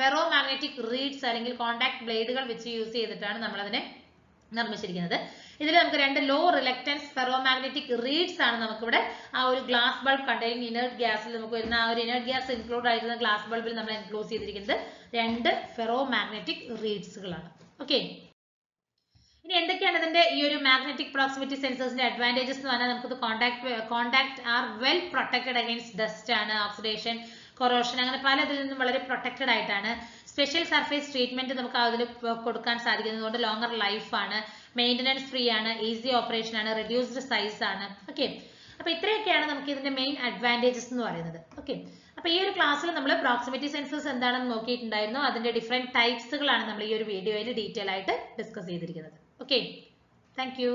ഫെറോമാഗ്നറ്റിക് റീഡ്സ് അല്ലെങ്കിൽ കോണ്ടാക്ട് ബ്ലേഡുകൾ വെച്ച് യൂസ് ചെയ്തിട്ടാണ് നമ്മൾ അതിനെ നിർമ്മിച്ചിരിക്കുന്നത്. ഇതിൽ നമുക്ക് രണ്ട് ലോ റിലക്റ്റൻസ് ഫെറോമാഗ്നറ്റിക് റീഡ്സ് ആണ് നമുക്കിവിടെ ആ ഒരു ഗ്ലാസ് ബൾബ് കണ്ടെയ്നിങ് ഇനേർട്ട് ഗ്യാസിൽ നമുക്ക് വരുന്ന ആ ഒരു ഇനേർട്ട് ഗ്യാസ് ഇൻക്ലൂഡ് ആയിരുന്ന ഗ്ലാസ് ബൾബിൽ നമ്മൾ എൻക്ലോസ് ചെയ്തിരിക്കുന്നത് രണ്ട് ഫെറോമാഗ്നറ്റിക് റീഡ്സുകളാണ്. ഓക്കെ, ഇനി എന്തൊക്കെയാണ് ഇതിന്റെ ഈ ഒരു മാഗ്നറ്റിക് പ്രോക്സിമിറ്റി സെൻസേഴ്സിന്റെ അഡ്വാൻറ്റേജസ് എന്ന് പറഞ്ഞാൽ നമുക്ക് contact are well protected against dust ആണ്, ഓക്സിഡേഷൻ, കൊറോഷൻ, അങ്ങനെ പല ഇതിൽ നിന്നും വളരെ പ്രൊട്ടക്റ്റഡ് ആയിട്ടാണ്. സ്പെഷ്യൽ സർഫേസ് ട്രീറ്റ്മെന്റ് നമുക്ക് അതിൽ കൊടുക്കാൻ സാധിക്കുന്നതുകൊണ്ട് ലോങ്ങർ ലൈഫ് ആണ്, മെയിൻ്റനൻസ് ഫ്രീ ആണ്, ഈസി ഓപ്പറേഷൻ ആണ്, റെഡ്യൂസ്ഡ് സൈസ് ആണ്. ഓക്കെ, അപ്പൊ ഇത്രയൊക്കെയാണ് നമുക്ക് ഇതിന്റെ മെയിൻ അഡ്വാൻറ്റേജസ് എന്ന് പറയുന്നത്. ഓക്കെ, അപ്പൊ ഈ ഒരു ക്ലാസ്സിൽ നമ്മൾ പ്രോക്സിമിറ്റി സെൻസേഴ്സ് എന്താണെന്ന് നോക്കിയിട്ടുണ്ടായിരുന്നു. അതിന്റെ ഡിഫറെന്റ് ടൈപ്സുകളാണ് നമ്മൾ ഈ ഒരു വീഡിയോയിൽ ഡീറ്റെയിൽ ആയിട്ട് ഡിസ്കസ് ചെയ്തിരിക്കുന്നത്. Okay, thank you.